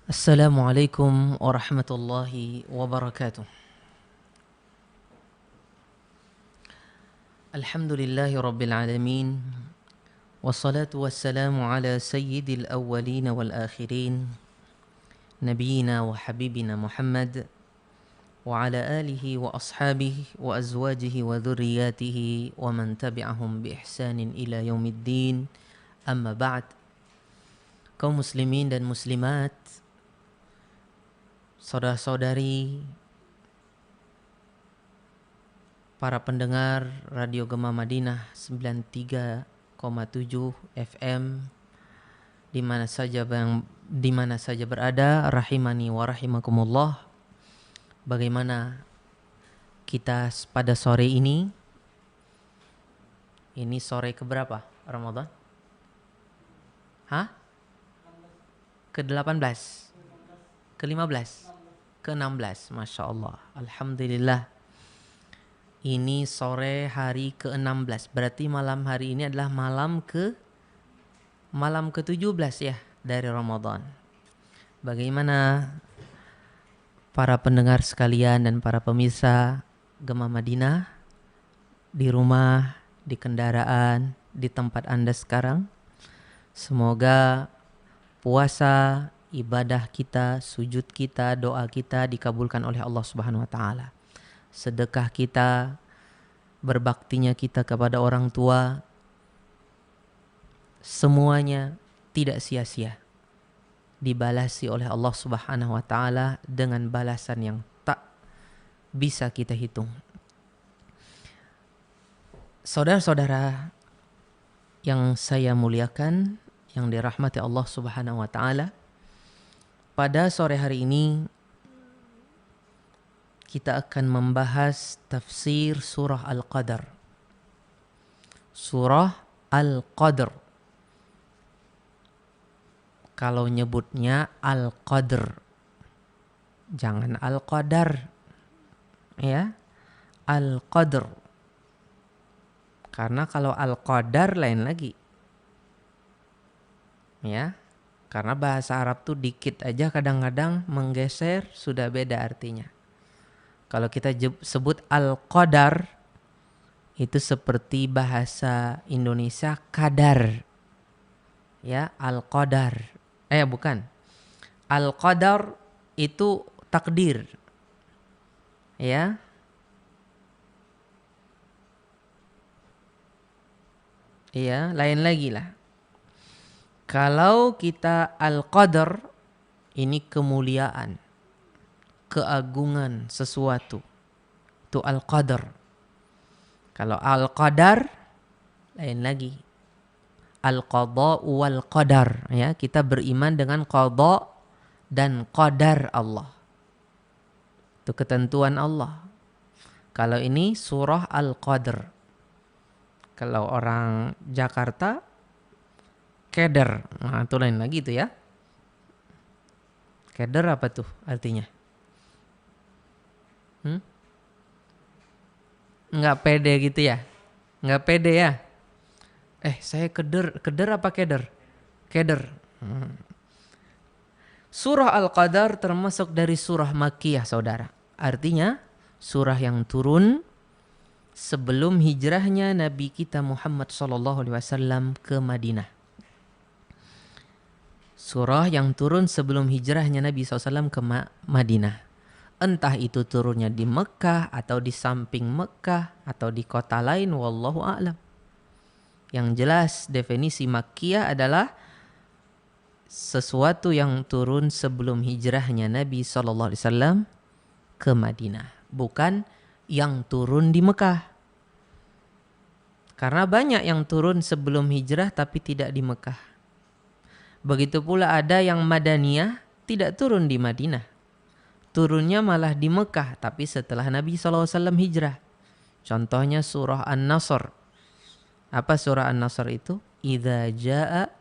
Assalamualaikum warahmatullahi wabarakatuh. Alhamdulillahi rabbil alamin. Wassalatu wassalamu ala sayyidil awwalin wal akhirin. Nabiyina wa habibina Muhammad wa ala alihi wa ashabihi wa azwajihi wa dhurriyyatihi wa man tabi'ahum bi ihsanin ila yaumiddin. Amma ba'd. Kaum muslimin dan muslimat, saudara-saudari, para pendengar Radio Gema Madinah 93,7 FM di mana saja berada, rahimani wa rahimakumullah. Bagaimana kita pada sore ini? Ini sore keberapa Ramadan? Hah? Ke-18? Ke-15? Ke-16? Masya Allah. Alhamdulillah. Ini sore hari ke-16. Berarti malam hari ini adalah malam ke-17 ya dari Ramadan. Bagaimana para pendengar sekalian dan para pemirsa Gema Madinah di rumah, di kendaraan, di tempat Anda sekarang? Semoga puasa, ibadah kita, sujud kita, doa kita dikabulkan oleh Allah Subhanahu wa taala. Sedekah kita, berbaktinya kita kepada orang tua, semuanya tidak sia-sia, dibalasi oleh Allah Subhanahu wa taala dengan balasan yang tak bisa kita hitung. Saudara-saudara yang saya muliakan, yang dirahmati Allah Subhanahu wa taala, pada sore hari ini kita akan membahas tafsir surah Al-Qadar. Surah Al-Qadar. Kalau nyebutnya Al-Qadr, jangan Al-Qadar. Ya, Al-Qadr. Karena kalau Al-Qadar lain lagi. Ya, karena bahasa Arab tuh dikit aja kadang-kadang menggeser sudah beda artinya. Kalau kita sebut Al-Qadar, itu seperti bahasa Indonesia kadar. Ya, Al-Qadar. Bukan. Al-Qadar itu takdir. Ya. Iya, lain lagi lah. Kalau kita Al-Qadar, ini kemuliaan, keagungan sesuatu. Itu Al-Qadar. Kalau Al-Qadar lain lagi. Al-Qadha wal Qadar, ya, kita beriman dengan qadha dan qadar Allah. Itu ketentuan Allah. Kalau ini surah Al-Qadr. Kalau orang Jakarta keder. Nah, itu lain lagi itu ya. Keder apa tuh artinya? Nggak pede gitu ya? Nggak pede ya? Saya keder. Keder apa keder? Keder. Surah Al-Qadar termasuk dari surah Makkiyah, saudara. Artinya surah yang turun sebelum hijrahnya Nabi kita Muhammad SAW ke Madinah. Surah yang turun sebelum hijrahnya Nabi SAW ke Madinah. Entah itu turunnya di Mekah atau di samping Mekah atau di kota lain, wallahu a'lam. Yang jelas definisi Makkiyah adalah sesuatu yang turun sebelum hijrahnya Nabi SAW ke Madinah. Bukan yang turun di Mekah. Karena banyak yang turun sebelum hijrah tapi tidak di Mekah. Begitu pula ada yang Madaniyah tidak turun di Madinah. Turunnya malah di Mekah tapi setelah Nabi SAW hijrah. Contohnya surah An-Nasr. Apa surah An-Nasr itu? Idza jaa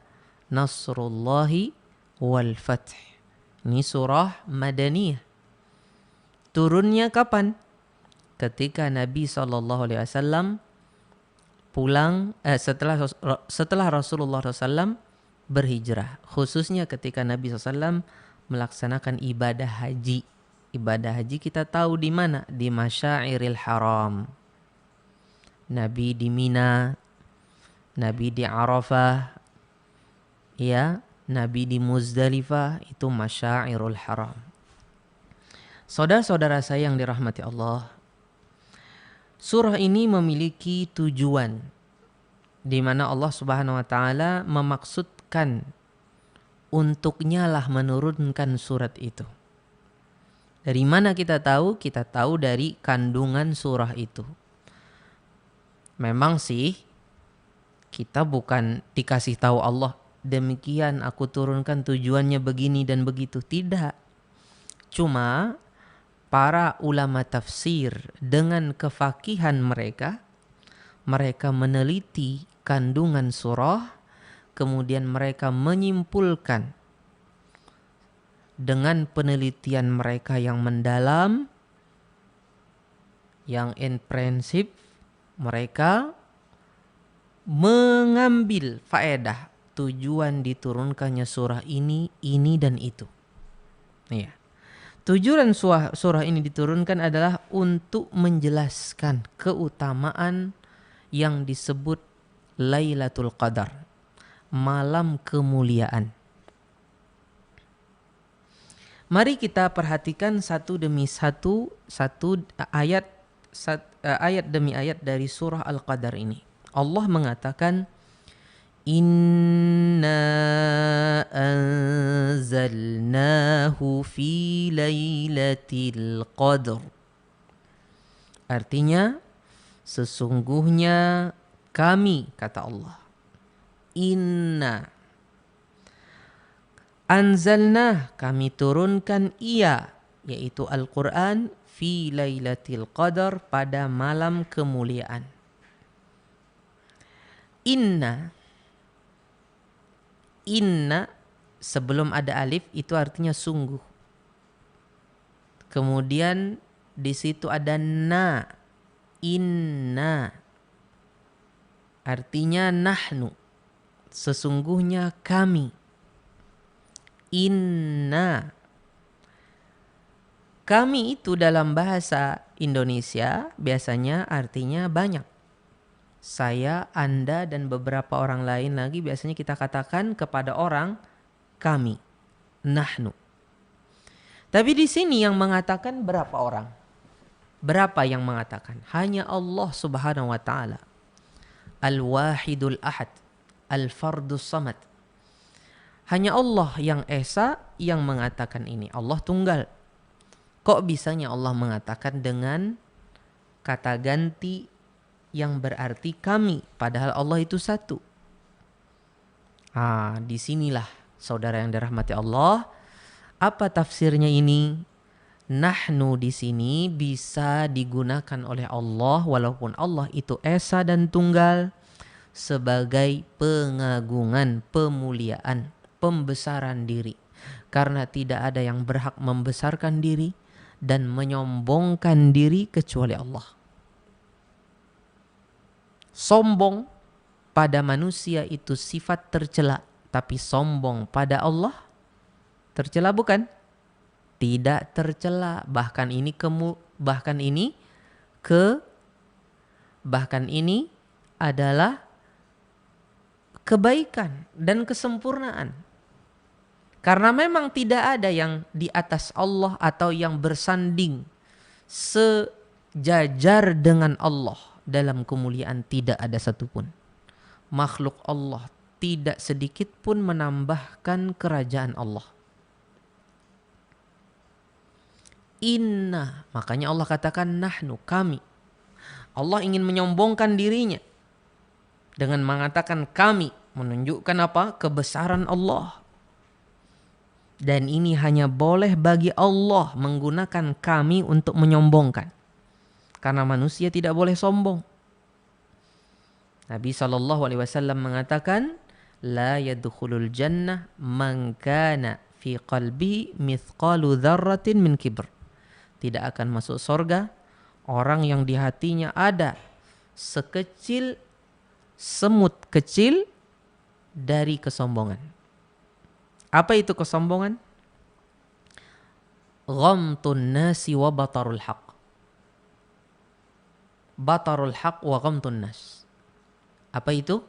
nasrullahi wal fath. Ini surah Madaniyah. Turunnya kapan? Ketika Nabi SAW pulang setelah Rasulullah SAW berhijrah. Khususnya ketika Nabi SAW melaksanakan ibadah haji. Ibadah haji kita tahu di mana? Di Masyairil Haram. Nabi di Mina, Nabi di Arafah, ya, Nabi di Muzdalifah, itu Masyairul Haram. Saudara-saudara saya yang dirahmati Allah, surah ini memiliki tujuan di mana Allah Subhanahu wa taala memaksudkan untuknya lah menurunkan surat itu. Dari mana kita tahu? Kita tahu dari kandungan surah itu. Memang sih kita bukan dikasih tahu Allah, demikian aku turunkan tujuannya begini dan begitu. Tidak. Cuma para ulama tafsir dengan kefakihan mereka meneliti kandungan surah, kemudian mereka menyimpulkan dengan penelitian mereka yang mendalam, yang in prinsip, mereka mengambil faedah tujuan diturunkannya surah ini dan itu. Ya. Tujuan surah ini diturunkan adalah untuk menjelaskan keutamaan yang disebut Lailatul Qadar, malam kemuliaan. Mari kita perhatikan satu demi satu ayat demi ayat dari surah Al-Qadar ini. Allah mengatakan, Inna anzalnahu fi lailatul qadr. Artinya, sesungguhnya kami, kata Allah, Inna anzalna, kami turunkan ia, yaitu Al-Quran, fi lailatul qadar, pada malam kemuliaan. Inna sebelum ada alif itu artinya sungguh. Kemudian di situ ada na, inna artinya nahnu, sesungguhnya kami. Inna, kami itu dalam bahasa Indonesia biasanya artinya banyak. Saya, Anda, dan beberapa orang lain lagi biasanya kita katakan kepada orang kami, nahnu. Tapi di sini yang mengatakan berapa orang? Berapa yang mengatakan? Hanya Allah Subhanahu wa taala. Al-Wahidul Ahad, Al-Fardus Samad. Hanya Allah yang Esa yang mengatakan ini. Allah tunggal. Kok bisanya Allah mengatakan dengan kata ganti yang berarti kami, padahal Allah itu satu? Disinilah saudara yang dirahmati Allah. Apa tafsirnya ini? Nahnu di sini bisa digunakan oleh Allah walaupun Allah itu Esa dan tunggal sebagai pengagungan, pemuliaan, pembesaran diri. Karena tidak ada yang berhak membesarkan diri dan menyombongkan diri kecuali Allah. Sombong pada manusia itu sifat tercela, tapi sombong pada Allah tercela bukan? Tidak tercela, bahkan ini adalah kebaikan dan kesempurnaan. Karena memang tidak ada yang di atas Allah atau yang bersanding sejajar dengan Allah dalam kemuliaan, tidak ada satupun. Makhluk Allah tidak sedikit pun menambahkan kerajaan Allah. Inna, makanya Allah katakan nahnu, kami. Allah ingin menyombongkan dirinya dengan mengatakan kami, menunjukkan apa? Kebesaran Allah. Dan ini hanya boleh bagi Allah menggunakan kami untuk menyombongkan. Karena manusia tidak boleh sombong. Nabi SAW mengatakan, La yadkhulul jannah man kana fi qalbihi mithqalu dzarratin min kibr. Tidak akan masuk surga orang yang di hatinya ada sekecil semut kecil dari kesombongan. Apa itu kesombongan? ghamtun nasi wa batarul haq. Batarul haq wa ghamtun nas. Apa itu?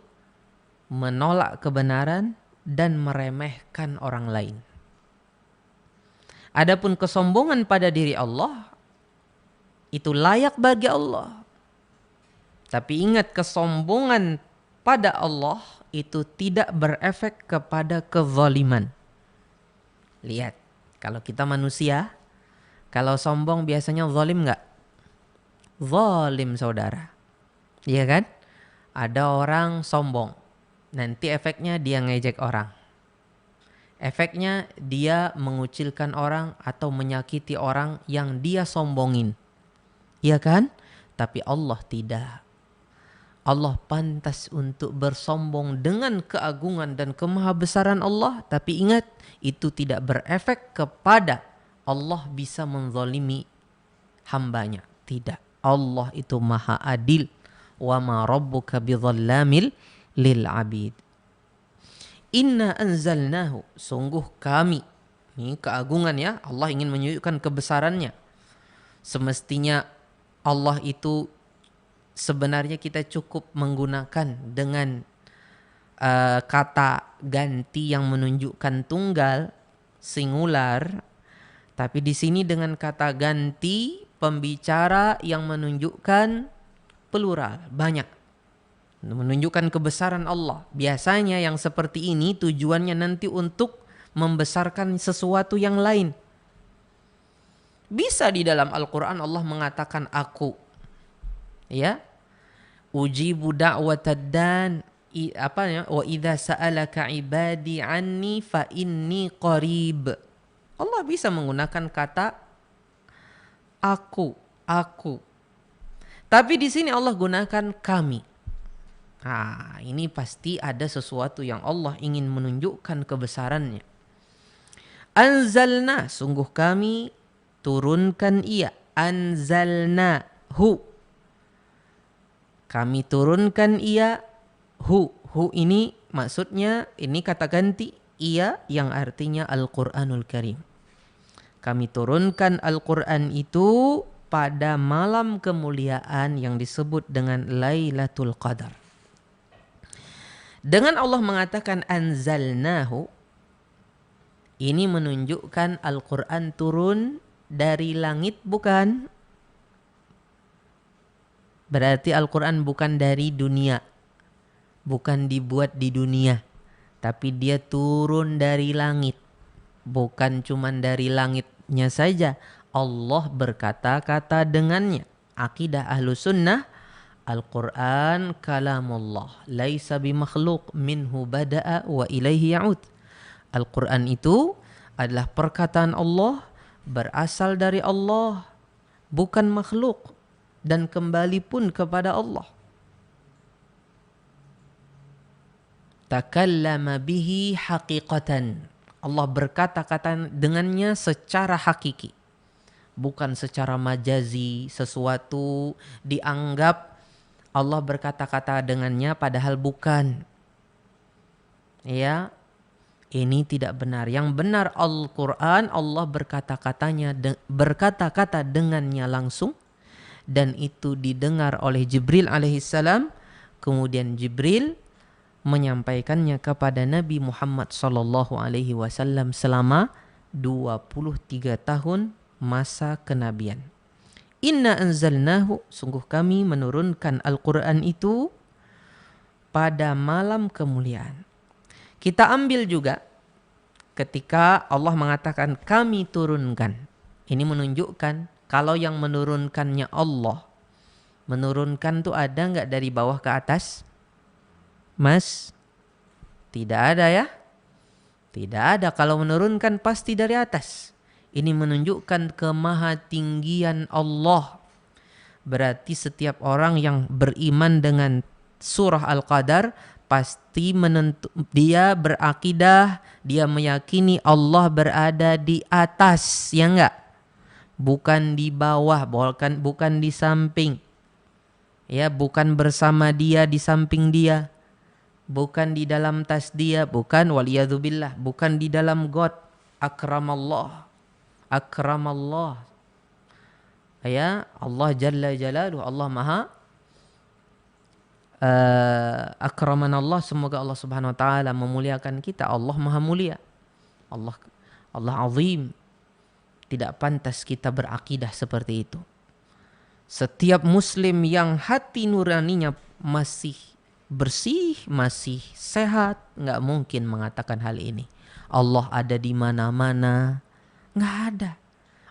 Menolak kebenaran dan meremehkan orang lain. Adapun kesombongan pada diri Allah itu layak bagi Allah. Tapi ingat, kesombongan pada Allah itu tidak berefek kepada kezaliman. Lihat, kalau kita manusia, kalau sombong biasanya zalim nggak? Zalim, saudara. Iya kan? Ada orang sombong, nanti efeknya dia ngejek orang. Efeknya dia mengucilkan orang atau menyakiti orang yang dia sombongin. Iya kan? Tapi Allah tidak. Allah pantas untuk bersombong dengan keagungan dan kemahabesaran Allah. Tapi ingat, itu tidak berefek kepada Allah bisa menzalimi hambanya. Tidak. Allah itu maha adil. Wa ma rabbuka bidhallamil lil abid. Inna anzalnahu. Sungguh kami. Ini keagungan ya. Allah ingin menunjukkan kebesarannya. Semestinya Allah itu sebenarnya kita cukup menggunakan dengan kata ganti yang menunjukkan tunggal, singular, tapi di sini dengan kata ganti pembicara yang menunjukkan plural, banyak, menunjukkan kebesaran Allah. Biasanya yang seperti ini tujuannya nanti untuk membesarkan sesuatu yang lain. Bisa di dalam Al-Quran Allah mengatakan aku. Ya, ujibu da'watad dan wa idza sa'alaka ibadi anni fa inni qarib. Allah bisa menggunakan kata aku. Tapi di sini Allah gunakan kami. Nah, ini pasti ada sesuatu yang Allah ingin menunjukkan kebesarannya. Anzalna, sungguh kami turunkan ia. Anzalnahu, kami turunkan ia. Hu ini maksudnya ini kata ganti ia yang artinya Al-Quranul Karim. Kami turunkan Al-Quran itu pada malam kemuliaan yang disebut dengan Lailatul Qadar. Dengan Allah mengatakan anzalnahu, ini menunjukkan Al-Quran turun dari langit, bukan? Berarti Al-Quran bukan dari dunia, bukan dibuat di dunia, tapi dia turun dari langit. Bukan cuma dari langitnya saja, Allah berkata-kata dengannya. Akidah ahlu sunnah, Al-Quran kalamullah, laisa bimakhluk, minhu bada'a wa ilaihi ya'ud. Al-Quran itu adalah perkataan Allah, berasal dari Allah, bukan makhluk, dan kembali pun kepada Allah. Takallama bihi haqiqatan. Allah berkata-kata dengannya secara hakiki, bukan secara majazi, sesuatu dianggap Allah berkata-kata dengannya padahal bukan. Ya, ini tidak benar. Yang benar Al-Quran, Allah berkata-kata dengannya langsung, dan itu didengar oleh Jibril alaihissalam. Kemudian Jibril menyampaikannya kepada Nabi Muhammad sallallahu alaihi wasallam selama 23 tahun masa kenabian. Inna anzalnahu, sungguh kami menurunkan Al-Quran itu pada malam kemuliaan. Kita ambil juga ketika Allah mengatakan kami turunkan. Ini menunjukkan kalau yang menurunkannya Allah. Menurunkan tuh ada nggak dari bawah ke atas? Mas? Tidak ada ya? Tidak ada. Kalau menurunkan pasti dari atas. Ini menunjukkan kemahatinggian Allah. Berarti setiap orang yang beriman dengan surah Al-Qadar pasti dia berakidah, dia meyakini Allah berada di atas, ya enggak? Bukan di bawah, bukan di samping. Ya, bukan bersama dia di samping dia. Bukan di dalam tas dia, bukan waliyadzubillah, bukan di dalam got. Akramallah. Akramallah. Ya, Allah Jalla Jalaluhu, Allah Maha akramanallah, semoga Allah Subhanahu wa taala memuliakan kita. Allah Maha mulia. Allah azim. Tidak pantas kita berakidah seperti itu. Setiap muslim yang hati nuraninya masih bersih, masih sehat, nggak mungkin mengatakan hal ini. Allah ada di mana-mana. Nggak ada.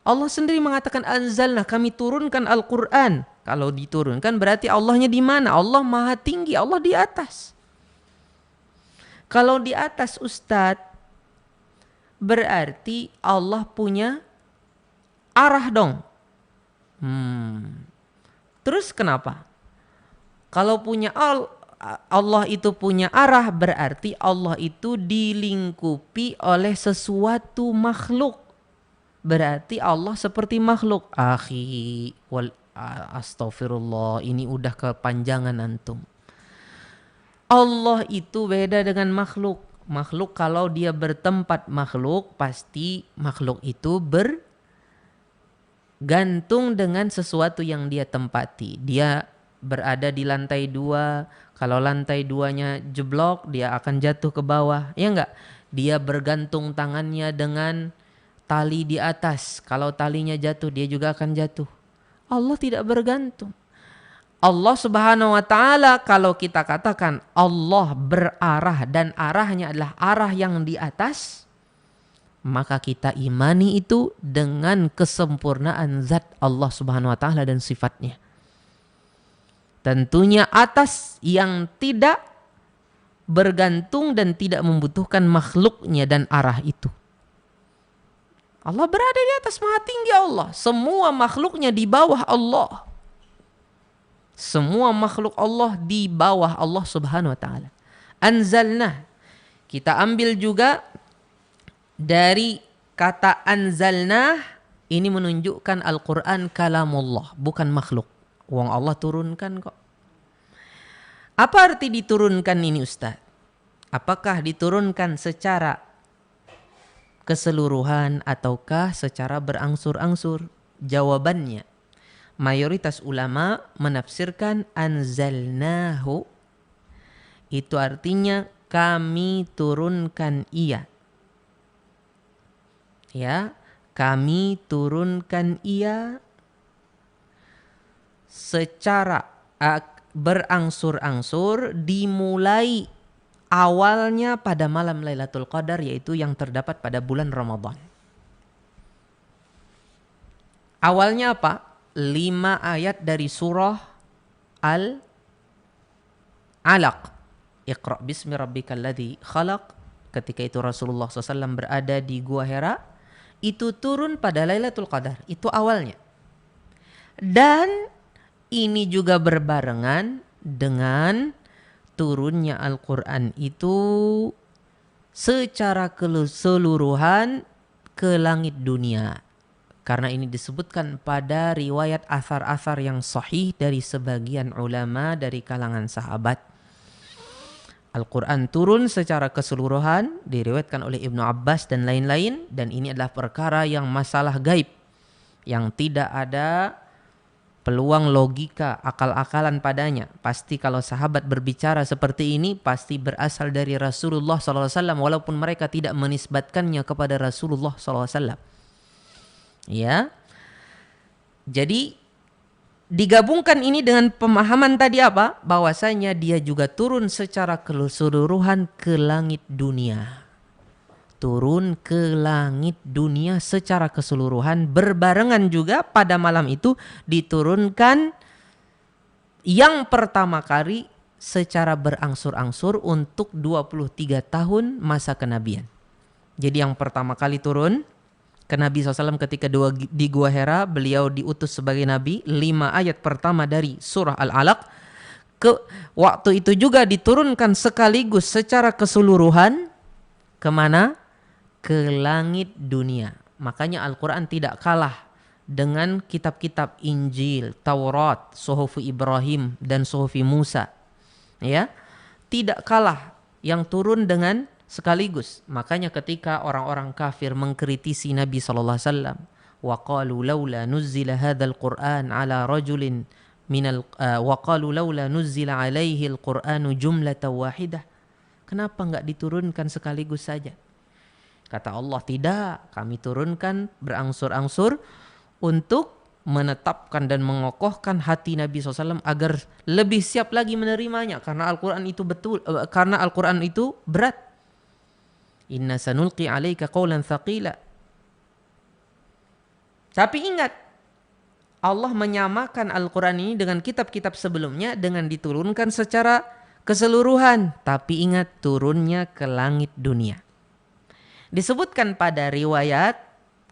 Allah sendiri mengatakan anzalna, kami turunkan Al-Quran. Kalau diturunkan berarti Allahnya di mana? Allah maha tinggi, Allah di atas. Kalau di atas Ustadz, berarti Allah punya arah dong. Terus kenapa? Kalau Allah itu punya arah, berarti Allah itu dilingkupi oleh sesuatu makhluk. Berarti Allah seperti makhluk. Astaghfirullah, ini udah kepanjangan antum. Allah itu beda dengan makhluk. Makhluk kalau dia bertempat makhluk, pasti makhluk itu bergantung dengan sesuatu yang dia tempati. Dia berada di lantai 2, kalau lantai 2-nya jeblok, dia akan jatuh ke bawah. Ya enggak? Dia bergantung tangannya dengan tali di atas. Kalau talinya jatuh, dia juga akan jatuh. Allah tidak bergantung. Allah Subhanahu wa taala, kalau kita katakan Allah berarah dan arahnya adalah arah yang di atas, maka kita imani itu dengan kesempurnaan zat Allah Subhanahu wa taala dan sifatnya. Tentunya atas yang tidak bergantung dan tidak membutuhkan makhluknya dan arah itu. Allah berada di atas, maha tinggi Allah. Semua makhluknya di bawah Allah. Semua makhluk Allah di bawah Allah Subhanahu wa taala. Anzalna. Kita ambil juga dari kata anzalna, ini menunjukkan Al-Quran kalamullah, bukan makhluk. Wong Allah turunkan kok. Apa arti diturunkan ini Ustaz? Apakah diturunkan secara keseluruhan ataukah secara berangsur-angsur? Jawabannya, mayoritas ulama menafsirkan anzalnahu itu artinya kami turunkan ia. Ya, kami turunkan ia secara berangsur-angsur, dimulai awalnya pada malam Lailatul Qadar, yaitu yang terdapat pada bulan Ramadan. Awalnya apa? 5 ayat dari surah Al-Alaq. Iqra bismi rabbikal ladzi khalaq. Ketika itu Rasulullah SAW berada di Gua Hira, itu turun pada Lailatul Qadar. Itu awalnya. Dan ini juga berbarengan dengan turunnya Al-Quran itu secara keseluruhan ke langit dunia. Karena ini disebutkan pada riwayat athar-athar yang sahih dari sebagian ulama dari kalangan sahabat. Al-Quran turun secara keseluruhan, diriwayatkan oleh Ibnu Abbas dan lain-lain. Dan ini adalah perkara yang masalah gaib, yang tidak ada peluang logika, akal-akalan padanya. Pasti kalau sahabat berbicara seperti ini, pasti berasal dari Rasulullah SAW, walaupun mereka tidak menisbatkannya kepada Rasulullah SAW. Ya, jadi digabungkan ini dengan pemahaman tadi apa? Bahwasanya dia juga turun secara keseluruhan ke langit dunia. Turun ke langit dunia secara keseluruhan, berbarengan juga pada malam itu diturunkan yang pertama kali secara berangsur-angsur untuk 23 tahun masa kenabian. Jadi yang pertama kali turun ke Nabi SAW ketika di Gua Hira, beliau diutus sebagai Nabi, 5 ayat pertama dari surah Al-Alaq. Waktu itu juga diturunkan sekaligus secara keseluruhan kemana? Ke langit dunia. Makanya Al-Quran tidak kalah dengan kitab-kitab Injil, Taurat, Suhufi Ibrahim dan Suhufi Musa. Ya, tidak kalah yang turun dengan sekaligus. Makanya ketika orang-orang kafir mengkritisi Nabi sallallahu alaihi wasallam, wa qalu laula nuzzila hadzal Qur'an ala rajulin minal wa qalu laula nuzzila alaihi al-Qur'anu jumlatan wahidah. Kenapa enggak diturunkan sekaligus saja? Kata Allah, tidak, kami turunkan berangsur-angsur untuk menetapkan dan mengokohkan hati Nabi SAW agar lebih siap lagi menerimanya, karena Al-Quran itu karena Al-Quran itu berat. Inna sanulqi alaika qawlan thaqila. Tapi ingat, Allah menyamakan Al-Quran ini dengan kitab-kitab sebelumnya dengan diturunkan secara keseluruhan. Tapi ingat, turunnya ke langit dunia. Disebutkan pada riwayat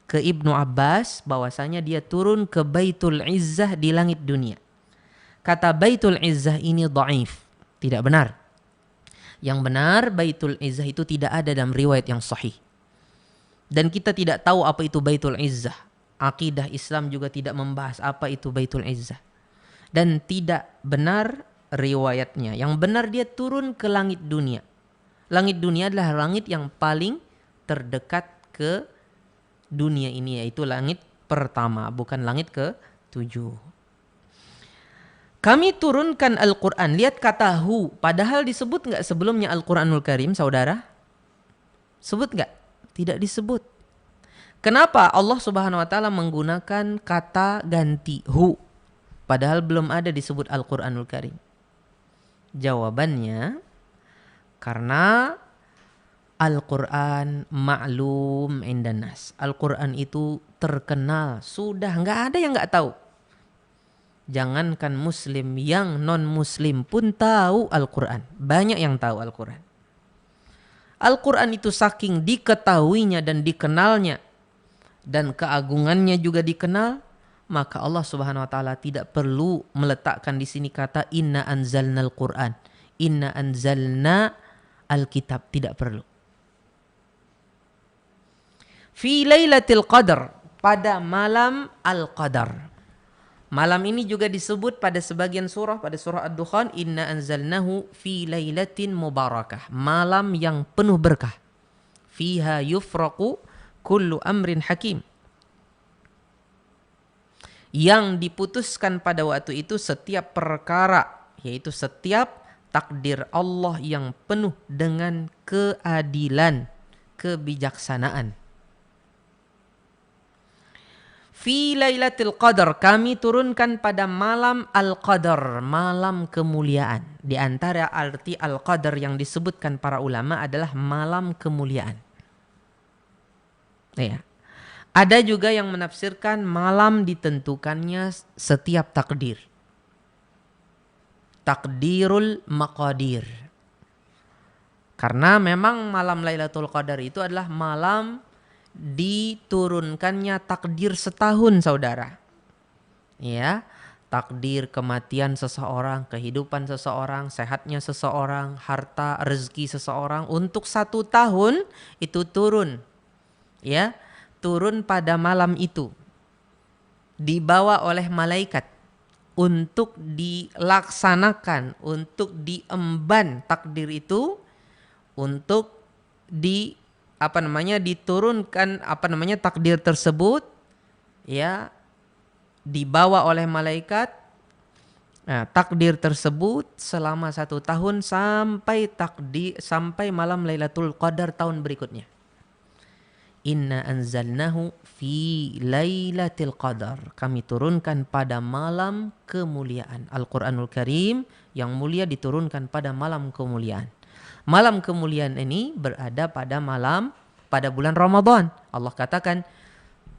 ke Ibnu Abbas bahwasanya dia turun ke Baitul Izzah di langit dunia. Kata Baitul Izzah ini dhaif, tidak benar. Yang benar Baitul Izzah itu tidak ada dalam riwayat yang sahih. Dan kita tidak tahu apa itu Baitul Izzah. Akidah Islam juga tidak membahas apa itu Baitul Izzah. Dan tidak benar riwayatnya. Yang benar dia turun ke langit dunia. Langit dunia adalah langit yang paling terdekat ke dunia ini, yaitu langit pertama, bukan langit ke-7. Kami turunkan Al-Quran. Lihat kata hu, padahal disebut nggak sebelumnya Al-Quranul Karim, saudara? Sebut nggak? Tidak disebut. Kenapa Allah Subhanahu Wa Taala menggunakan kata ganti hu, padahal belum ada disebut Al-Quranul Karim? Jawabannya, karena Al-Quran ma'lum indan nas. Al-Quran itu terkenal. Sudah nggak ada yang nggak tahu. Jangankan muslim, yang non-muslim pun tahu Al-Quran. Banyak yang tahu Al-Quran. Al-Quran itu saking diketahuinya dan dikenalnya, dan keagungannya juga dikenal, maka Allah Subhanahu Wa Taala tidak perlu meletakkan di sini kata inna anzalnal Quran, inna anzalna al-kitab. Tidak perlu. Fi lailatul qadar, pada malam al-qadar. Malam ini juga disebut pada sebagian surah, pada surah Ad-Dukhan, inna anzalnahu fi lailatin mubarakah, malam yang penuh berkah. Fiha yufraqu kullu amrin hakim. Yang diputuskan pada waktu itu setiap perkara, yaitu setiap takdir Allah yang penuh dengan keadilan, kebijaksanaan. Fi lailatul qadar, kami turunkan pada malam al-qadar, malam kemuliaan. Di antara arti al-qadar yang disebutkan para ulama adalah malam kemuliaan. Ya. Ada juga yang menafsirkan malam ditentukannya setiap takdir. Takdirul maqadir. Karena memang malam Lailatul Qadar itu adalah malam diturunkannya takdir setahun, saudara. Ya, takdir kematian seseorang, kehidupan seseorang, sehatnya seseorang, harta, rezeki seseorang untuk 1 tahun itu turun. Ya, turun pada malam itu. Dibawa oleh malaikat untuk dilaksanakan, untuk diemban takdir itu, untuk diturunkan takdir tersebut, ya, dibawa oleh malaikat. Nah, takdir tersebut selama 1 tahun sampai malam Lailatul Qadar tahun berikutnya. Inna anzalnahu fi lailatul qadar. Kami turunkan pada malam kemuliaan. Al-Quranul Karim yang mulia diturunkan pada malam kemuliaan. Malam kemuliaan ini berada pada bulan Ramadan. Allah katakan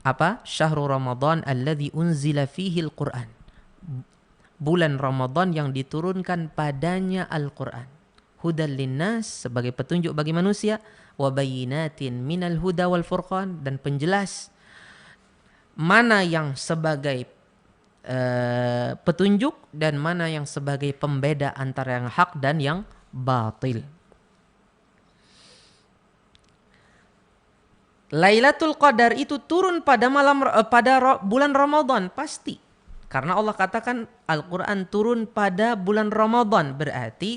apa? Syahrul Ramadan alladzi unzila fihi al-Quran. Bulan Ramadan yang diturunkan padanya Al-Quran. Hudal linnas, sebagai petunjuk bagi manusia, wa bayyinatin minal huda wal furqan, dan penjelas mana yang sebagai petunjuk dan mana yang sebagai pembeda antara yang hak dan yang batil. Lailatul Qadar itu turun pada bulan Ramadan pasti. Karena Allah katakan Al-Quran turun pada bulan Ramadan. Berarti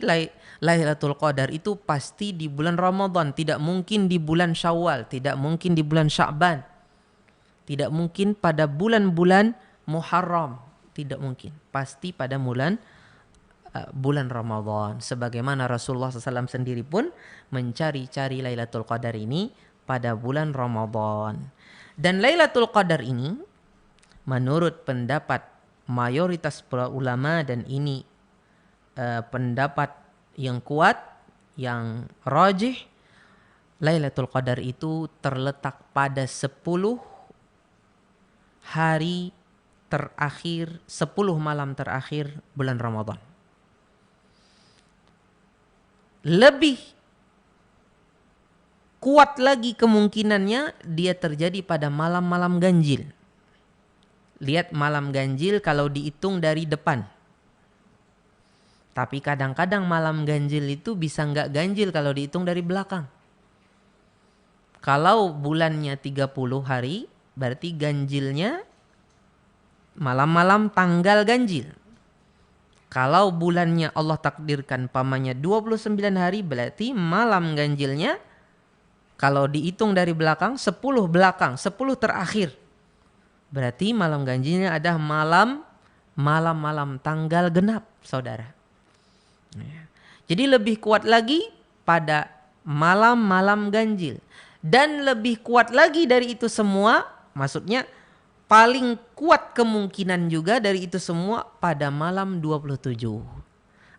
Lailatul Qadar itu pasti di bulan Ramadan. Tidak mungkin di bulan Syawal. Tidak mungkin di bulan Sya'ban. Tidak mungkin pada bulan-bulan Muharram. Tidak mungkin. Pasti pada bulan Ramadan. Sebagaimana Rasulullah SAW sendiri pun mencari-cari Lailatul Qadar ini pada bulan Ramadan. Dan Lailatul Qadar ini menurut pendapat mayoritas para ulama, dan ini pendapat yang kuat, yang rajih, Lailatul Qadar itu terletak pada 10 hari terakhir, 10 malam terakhir bulan Ramadan. Lebih kuat lagi kemungkinannya dia terjadi pada malam-malam ganjil. Lihat malam ganjil kalau dihitung dari depan. Tapi kadang-kadang malam ganjil itu bisa nggak ganjil kalau dihitung dari belakang. Kalau bulannya 30 hari, berarti ganjilnya malam-malam tanggal ganjil. Kalau bulannya Allah takdirkan pamannya 29 hari, berarti malam ganjilnya kalau dihitung dari belakang 10 belakang, 10 terakhir. Berarti malam ganjilnya ada malam tanggal genap, saudara. Jadi lebih kuat lagi pada malam-malam ganjil. Dan lebih kuat lagi dari itu semua, maksudnya paling kuat kemungkinan juga dari itu semua pada malam 27.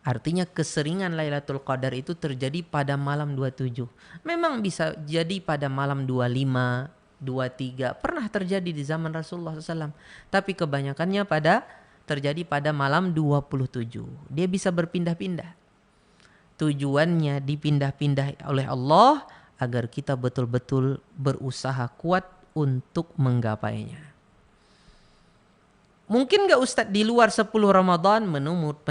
Artinya keseringan Lailatul Qadar itu terjadi pada malam 27. Memang bisa jadi pada malam 25, 23 pernah terjadi di zaman Rasulullah SAW. Tapi kebanyakannya terjadi pada malam 27. Dia bisa berpindah-pindah. Tujuannya dipindah-pindah oleh Allah agar kita betul-betul berusaha kuat untuk menggapainya. Mungkin gak Ustadz di luar 10 Ramadan? Menurut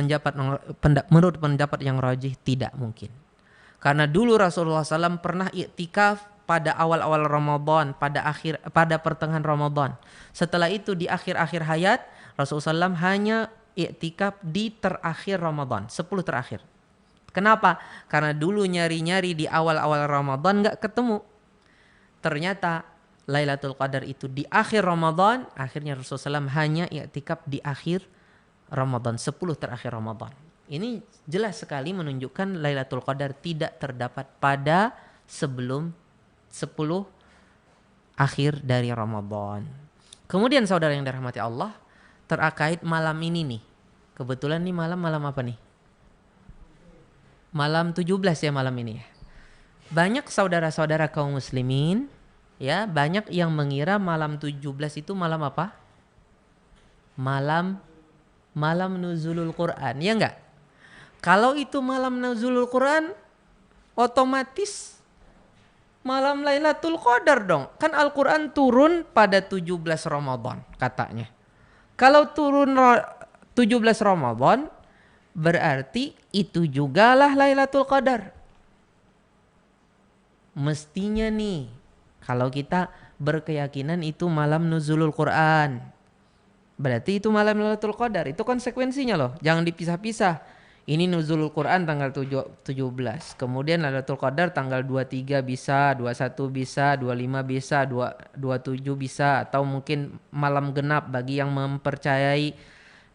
pendapat yang rajih tidak mungkin. Karena dulu Rasulullah SAW pernah iktikaf pada awal-awal Ramadan, pada pertengahan Ramadan. Setelah itu di akhir-akhir hayat Rasulullah SAW hanya iktikaf di terakhir Ramadan, 10 terakhir. Kenapa? Karena dulu nyari-nyari di awal-awal Ramadan gak ketemu. Ternyata Lailatul Qadar itu di akhir Ramadan, akhirnya Rasulullah SAW hanya iktikaf di akhir Ramadan, 10 terakhir Ramadan. Ini jelas sekali menunjukkan Lailatul Qadar tidak terdapat pada sebelum 10 akhir dari Ramadan. Kemudian saudara yang dirahmati Allah, terkait malam ini nih. Kebetulan nih malam apa nih? Malam 17 ya malam ini ya. Banyak saudara-saudara kaum muslimin ya, banyak yang mengira malam 17 itu malam apa? Malam nuzulul Quran, ya enggak? Kalau itu malam nuzulul Quran, otomatis malam Lailatul Qadar dong. Kan Al-Quran turun pada 17 Ramadan katanya. Kalau turun 17 Ramadan, berarti itu jugalah Lailatul Qadar. Mestinya nih, kalau kita berkeyakinan itu malam nuzulul Quran, berarti itu malam Lailatul Qadar. Itu konsekuensinya loh, jangan dipisah-pisah. Ini nuzulul Quran tanggal 17. Kemudian Lailatul Qadar tanggal 23 bisa, 21 bisa, 25 bisa, 27 bisa. Atau mungkin malam genap bagi yang mempercayai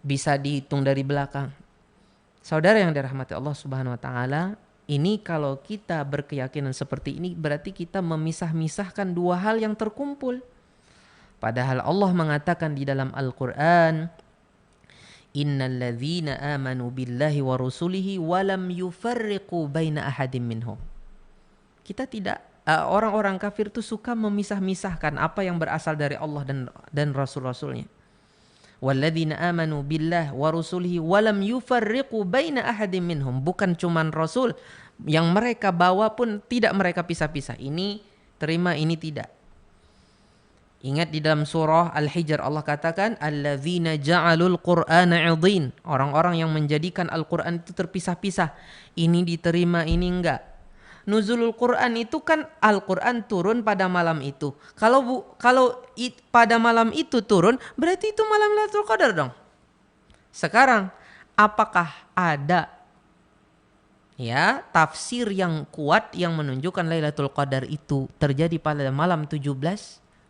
bisa dihitung dari belakang. Saudara yang dirahmati Allah Subhanahu wa taala, ini kalau kita berkeyakinan seperti ini berarti kita memisah-misahkan dua hal yang terkumpul. Padahal Allah mengatakan di dalam Al-Qur'an, innal ladzina amanu billahi wa rusulihi wa lam yufarriqu baina ahadin minhum. Kita tidak orang-orang kafir itu suka memisah-misahkan apa yang berasal dari Allah dan rasul-rasulnya. Walladzina amanu billahi wa rusulihi wa lam yufarriqu baina ahadin minhum. Bukan cuman rasul yang mereka bawa pun tidak mereka pisah-pisah. Ini terima, ini tidak. Ingat di dalam surah Al-Hijr Allah katakan alladzina ja'alul qur'ana 'idhin, orang-orang yang menjadikan Al-Qur'an itu terpisah-pisah. Ini diterima, ini enggak. Nuzulul Qur'an itu kan Al-Qur'an turun pada malam itu. Kalau pada malam itu turun, berarti itu malam Lailatul Qadar dong. Sekarang, apakah ada ya tafsir yang kuat yang menunjukkan Lailatul Qadar itu terjadi pada malam 17?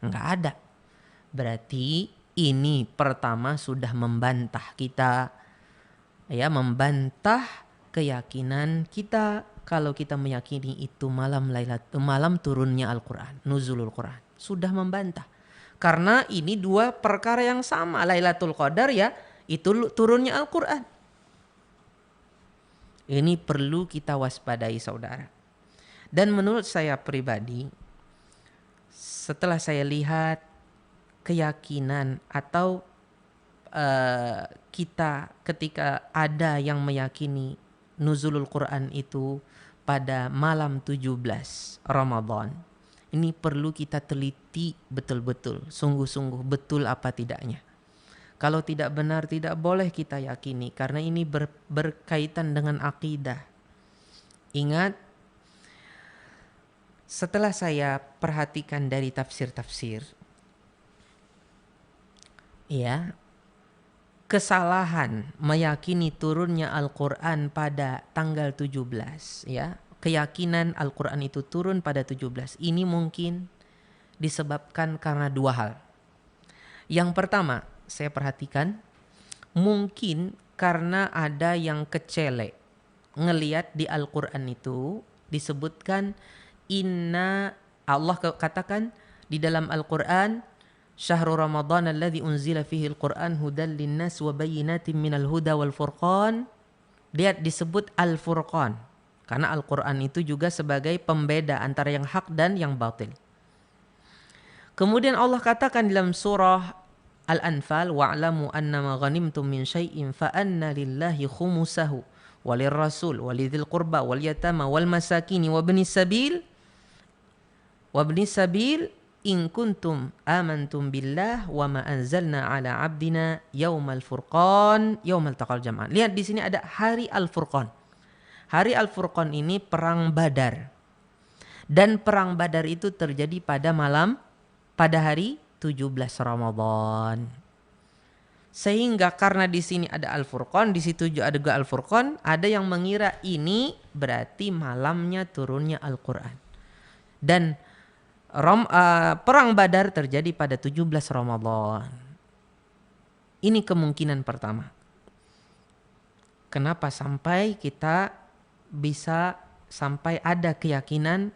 Enggak ada. Berarti ini pertama sudah membantah kita, ya, membantah keyakinan kita kalau kita meyakini itu malam turunnya Al-Qur'an, nuzulul Qur'an. Sudah membantah. Karena ini dua perkara yang sama. Lailatul Qadar ya itu turunnya Al-Qur'an. Ini perlu kita waspadai saudara. Dan menurut saya pribadi, setelah saya lihat keyakinan atau kita ketika ada yang meyakini nuzulul Quran itu pada malam 17 Ramadan, ini perlu kita teliti betul-betul, sungguh-sungguh betul apa tidaknya. Kalau tidak benar tidak boleh kita yakini karena ini berkaitan dengan akidah. Ingat, setelah saya perhatikan dari tafsir-tafsir, ya, kesalahan meyakini turunnya Al-Quran pada tanggal 17, ya, keyakinan Al-Quran itu turun pada 17, ini mungkin disebabkan karena dua hal. Yang pertama, saya perhatikan, mungkin karena ada yang kecele ngelihat di Al-Quran itu disebutkan Allah katakan di dalam Al-Quran, Syahrul Ramadan alladzi unzila fihi al-Qur'an hudan linnas wa bayyinatin minal huda wal furqan. Lihat disebut Al-Furqan. Karena Al-Qur'an itu juga sebagai pembeda antara yang hak dan yang batil. Kemudian Allah katakan dalam surah Al-Anfal, wa'lamu annama ghanimtum min syai'in fa anna lillahi khumusahu walirrasul walidhil qurba wal yatama wal masakini wa ibnis sabil in kuntum amantum billah wa ma anzalna ala abdina yaumal furqan yaumal taqal jam'an. Lihat di sini ada hari Al-Furqan. Hari Al-Furqan ini perang Badar. Dan perang Badar itu terjadi pada hari 17 Ramadan. Sehingga karena di sini ada Al-Furqan, di situ juga ada Al-Furqan, ada yang mengira ini berarti malamnya turunnya Al-Qur'an. Dan perang Badar terjadi pada 17 Ramadan. Ini kemungkinan pertama. Kenapa sampai kita bisa sampai ada keyakinan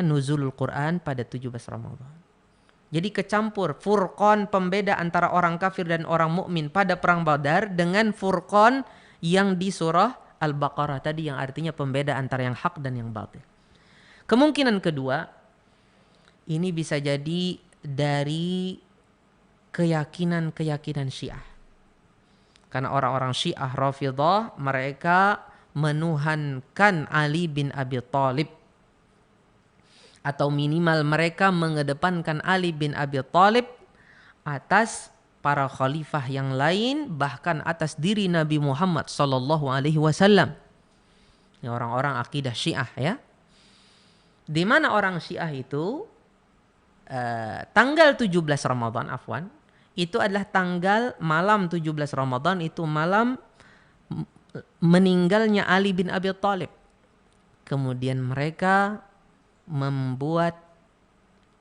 nuzulul Quran pada 17 Ramadan. Jadi kecampur Furqan pembeda antara orang kafir dan orang mukmin pada perang Badar dengan Furqan yang di surah Al-Baqarah tadi yang artinya pembeda antara yang hak dan yang batil. Kemungkinan kedua, ini bisa jadi dari keyakinan Syiah. Karena orang-orang Syiah Rafidhah mereka menuhankan Ali bin Abi Thalib. Atau minimal mereka mengedepankan Ali bin Abi Thalib atas para khalifah yang lain, bahkan atas diri Nabi Muhammad sallallahu alaihi wasallam. Ini orang-orang akidah Syiah ya. Di mana orang Syiah itu tanggal 17 Ramadan itu adalah tanggal malam 17 Ramadan itu malam meninggalnya Ali bin Abi Thalib. Kemudian mereka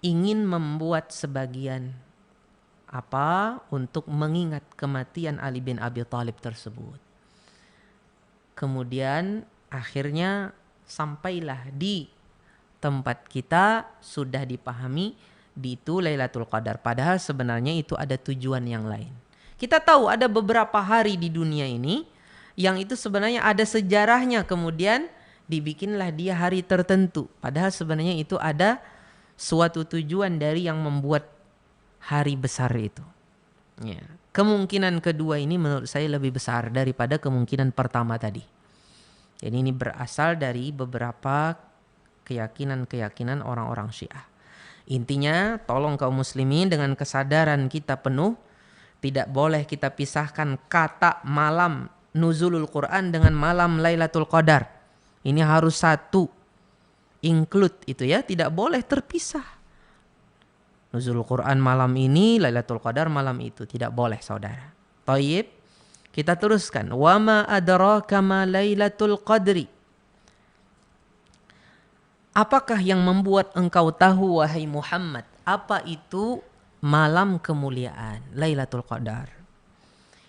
ingin membuat sebagian untuk mengingat kematian Ali bin Abi Thalib tersebut. Kemudian akhirnya sampailah di tempat kita sudah dipahami di itu Lailatul Qadar. Padahal sebenarnya itu ada tujuan yang lain. Kita tahu ada beberapa hari di dunia ini yang itu sebenarnya ada sejarahnya, kemudian dibikinlah dia hari tertentu. Padahal sebenarnya itu ada suatu tujuan dari yang membuat hari besar itu. Ya. Kemungkinan kedua ini menurut saya lebih besar daripada kemungkinan pertama tadi. Jadi ini berasal dari beberapa keyakinan orang-orang Syiah. Intinya tolong kaum muslimin dengan kesadaran kita penuh, tidak boleh kita pisahkan kata malam nuzulul Quran dengan malam Lailatul Qadar. Ini harus satu, include itu ya, tidak boleh terpisah. Nuzulul Quran malam ini, Lailatul Qadar malam itu, tidak boleh saudara. Thayyib. Kita teruskan. Wa ma adraka ma Lailatul Qadri. Apakah yang membuat engkau tahu wahai Muhammad, apa itu malam kemuliaan Lailatul Qadar?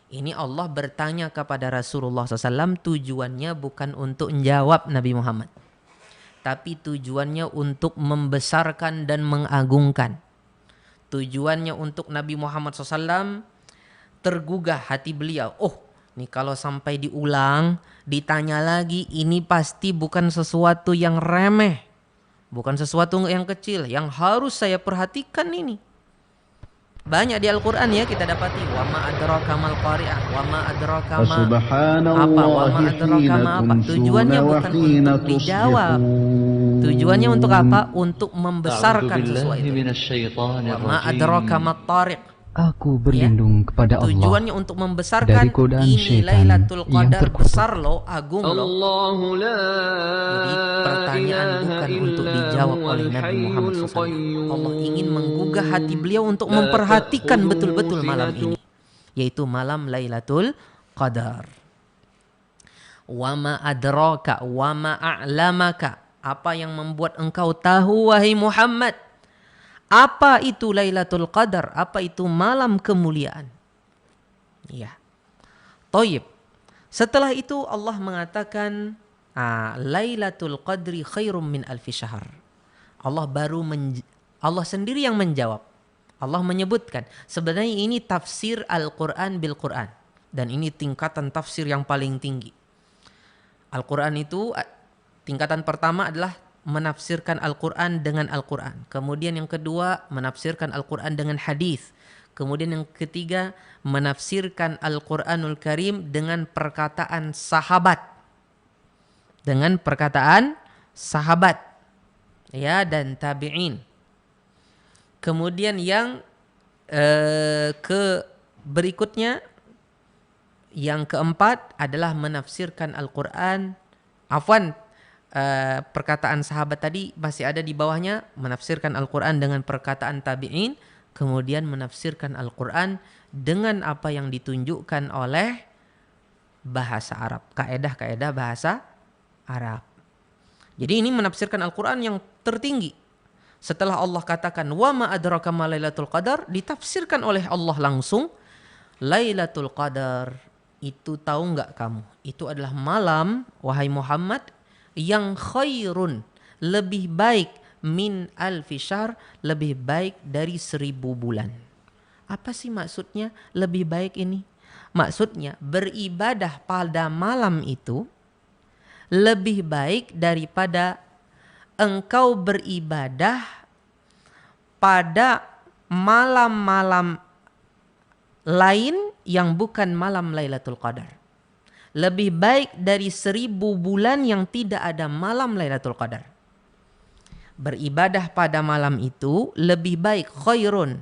Ini Allah bertanya kepada Rasulullah SAW, tujuannya bukan untuk menjawab Nabi Muhammad, tapi tujuannya untuk membesarkan dan mengagungkan. Tujuannya untuk Nabi Muhammad SAW tergugah hati beliau. Oh, nih kalau sampai diulang, ditanya lagi, ini pasti bukan sesuatu yang remeh, bukan sesuatu yang kecil, yang harus saya perhatikan ini. Banyak di Al-Quran ya kita dapati. Wa ma adraka mal qari'ah, wa ma adraka ma apa, wa ma adraka ma apa. Tujuannya bukan untuk dijawab. Tujuannya untuk apa? Untuk membesarkan sesuatu itu. Wa ma adraka ma tariq. Aku berlindung kepada Allah tujuannya untuk membesarkan dari godaan ini syaitan Lailatul yang Qadar terkutuk. besar loh, agung loh. Jadi pertanyaan bukan untuk dijawab oleh Nabi Muhammad SAW. Allah ingin menggugah hati beliau untuk memperhatikan betul-betul malam ini, yaitu malam Lailatul Qadar. Wa ma adraka wa ma a'lamaka. Apa yang membuat engkau tahu wahai Muhammad, apa itu Lailatul Qadar? Apa itu malam kemuliaan? Ya. Thayyib. Setelah itu Allah mengatakan Lailatul Qadri khairum min alfi syahr. Allah sendiri yang menjawab. Allah menyebutkan sebenarnya ini tafsir Al-Qur'an bil Qur'an, dan ini tingkatan tafsir yang paling tinggi. Al-Qur'an itu tingkatan pertama adalah menafsirkan Al-Quran dengan Al-Quran. Kemudian yang kedua, menafsirkan Al-Quran dengan hadis. Kemudian yang ketiga, menafsirkan Al-Quranul Karim dengan perkataan sahabat. Dengan perkataan sahabat. Ya, dan tabi'in. Kemudian yang berikutnya, yang keempat adalah menafsirkan Al-Quran. Perkataan sahabat tadi masih ada di bawahnya, menafsirkan Al-Quran dengan perkataan tabi'in, kemudian menafsirkan Al-Quran dengan apa yang ditunjukkan oleh bahasa Arab, kaedah-kaedah bahasa Arab. Jadi ini menafsirkan Al-Quran yang tertinggi. Setelah Allah katakan wa ma adraka ma Lailatul Qadar, ditafsirkan oleh Allah langsung, Lailatul Qadar itu tahu nggak kamu? Itu adalah malam wahai Muhammad yang khairun, lebih baik, min alfi syahr, lebih baik dari 1000 bulan. Apa sih maksudnya lebih baik ini? Maksudnya beribadah pada malam itu lebih baik daripada engkau beribadah pada malam-malam lain yang bukan malam Lailatul Qadar. Lebih baik dari 1000 bulan yang tidak ada malam Lailatul Qadar. Beribadah pada malam itu lebih baik, khairun,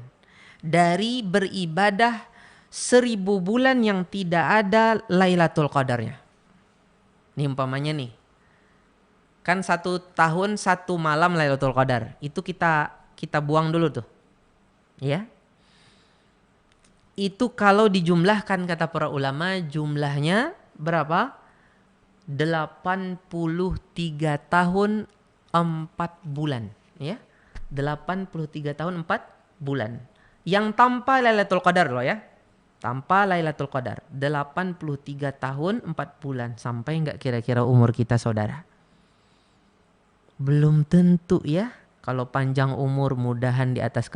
dari beribadah 1000 bulan yang tidak ada Lailatul Qadarnya. Ini umpamanya nih, kan 1 tahun 1 malam Lailatul Qadar. Itu kita buang dulu tuh, ya. Itu kalau dijumlahkan kata para ulama, jumlahnya berapa? 83 tahun 4 bulan, ya. 83 tahun 4 bulan. Yang tanpa Lailatul Qadar loh ya. Tanpa Lailatul Qadar. 83 tahun 4 bulan. Sampai enggak kira-kira umur kita saudara? Belum tentu ya. Kalau panjang umur mudahan di atas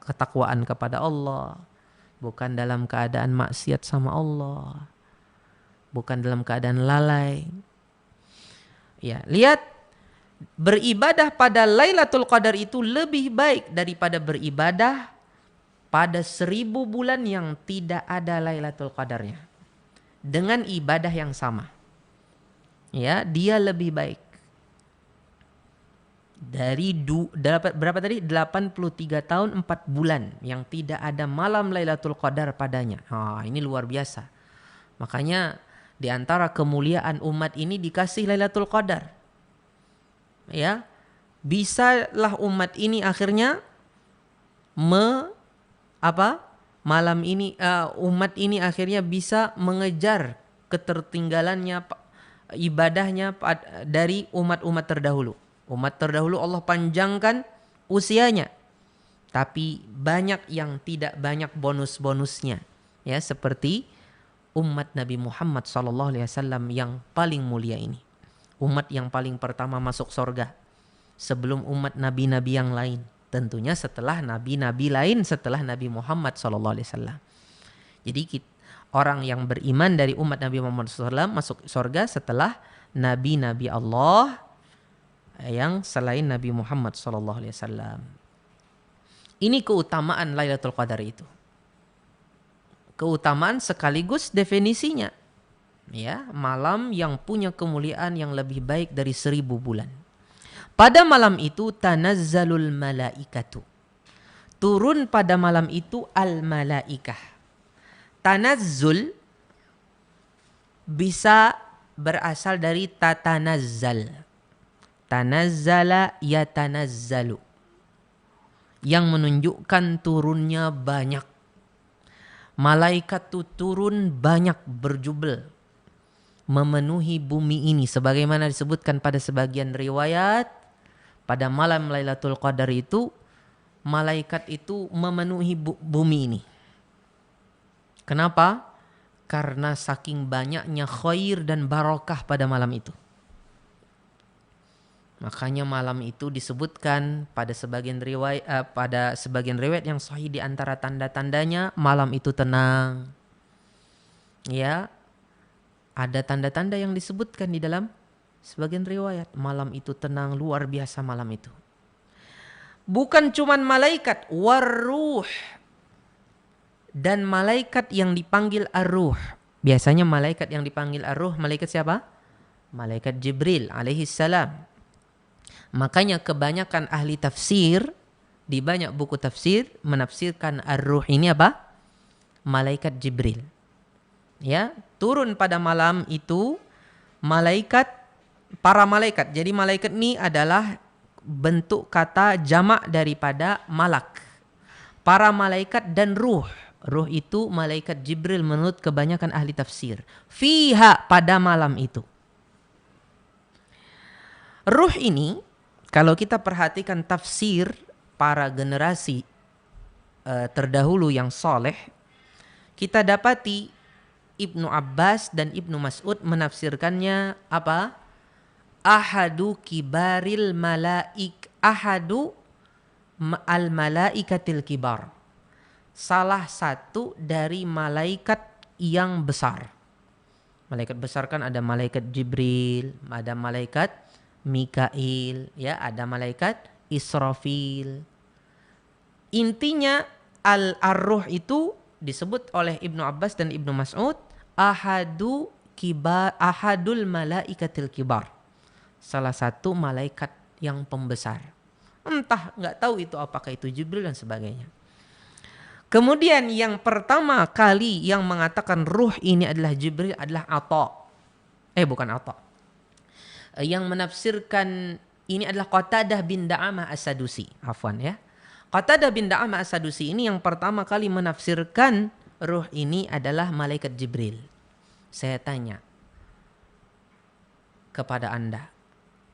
ketakwaan kepada Allah. Bukan dalam keadaan maksiat sama Allah. Bukan dalam keadaan lalai. Ya, lihat, beribadah pada Lailatul Qadar itu lebih baik daripada beribadah pada 1000 bulan yang tidak ada Lailatul Qadarnya. Dengan ibadah yang sama. Ya, dia lebih baik. Dari berapa tadi? 83 tahun 4 bulan yang tidak ada malam Lailatul Qadar padanya. Ini luar biasa. Makanya di antara kemuliaan umat ini dikasih Lailatul Qadar. Ya. Bisalah umat ini akhirnya malam ini umat ini akhirnya bisa mengejar ketertinggalannya ibadahnya dari umat-umat terdahulu. Umat terdahulu Allah panjangkan usianya, tapi banyak yang tidak banyak bonus-bonusnya, ya, seperti umat Nabi Muhammad SAW yang paling mulia ini, umat yang paling pertama masuk surga sebelum umat nabi-nabi yang lain. Tentunya setelah nabi-nabi lain setelah Nabi Muhammad SAW. Jadi orang yang beriman dari umat Nabi Muhammad SAW masuk surga setelah nabi-nabi Allah yang selain Nabi Muhammad SAW. Ini keutamaan Lailatul Qadar itu. Keutamaan sekaligus definisinya. Ya, malam yang punya kemuliaan yang lebih baik dari 1000 bulan. Pada malam itu tanazzalul malaikatu. Turun pada malam itu al-malaikah. Tanazzul bisa berasal dari tatanazzal. Tanazzala yatanazzalu. Yang menunjukkan turunnya banyak. Malaikat itu turun banyak berjubel. Memenuhi bumi ini. Sebagaimana disebutkan pada sebagian riwayat. Pada malam Lailatul Qadar itu, malaikat itu memenuhi bumi ini. Kenapa? Karena saking banyaknya khair dan barakah pada malam itu. Makanya malam itu disebutkan pada sebagian riwayat yang sahih, di antara tanda-tandanya malam itu tenang. Ya, ada tanda-tanda yang disebutkan di dalam sebagian riwayat. Malam itu tenang, luar biasa malam itu. Bukan cuman malaikat, waruh. Dan malaikat yang dipanggil ar-ruh. Biasanya malaikat yang dipanggil ar-ruh, malaikat siapa? Malaikat Jibril alaihi salam. Makanya kebanyakan ahli tafsir, di banyak buku tafsir, menafsirkan ar-ruh ini apa? Malaikat Jibril. Ya, turun pada malam itu para malaikat. Jadi malaikat ini adalah bentuk kata jamak daripada malak. Para malaikat dan ruh. Ruh itu malaikat Jibril menurut kebanyakan ahli tafsir. Fiha, pada malam itu. Ruh ini, kalau kita perhatikan tafsir para generasi terdahulu yang soleh, kita dapati Ibnu Abbas dan Ibnu Mas'ud menafsirkannya apa? Ahadu kibaril ahadu al-malaikatil kibar. Salah satu dari malaikat yang besar. Malaikat besar kan ada malaikat Jibril, ada malaikat Mikail, ya, ada malaikat Israfil. Intinya ar-ruh itu disebut oleh Ibnu Abbas dan Ibnu Mas'ud ahadul malaikatil kibar. Salah satu malaikat yang pembesar. Entah, nggak tahu itu apakah itu Jibril dan sebagainya. Kemudian yang pertama kali yang mengatakan ruh ini adalah Jibril adalah bukan Atha. Yang menafsirkan ini adalah Qatadah bin Da'amah As-Sadusi. Afwan ya. Qatadah bin Da'amah As-Sadusi ini yang pertama kali menafsirkan ruh ini adalah malaikat Jibril. Saya tanya kepada Anda,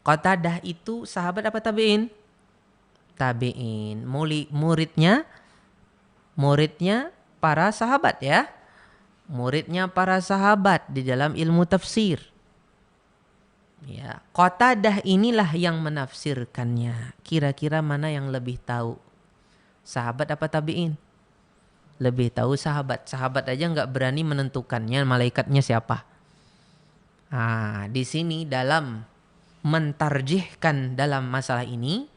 Qatadah itu sahabat apa tabi'in? Tabi'in. Muridnya para sahabat ya. Muridnya para sahabat di dalam ilmu tafsir. Ya, Qatadah inilah yang menafsirkannya. Kira-kira mana yang lebih tahu? Sahabat apa tabi'in? Lebih tahu sahabat. Sahabat aja nggak berani menentukannya malaikatnya siapa. Di sini dalam mentarjihkan dalam masalah ini,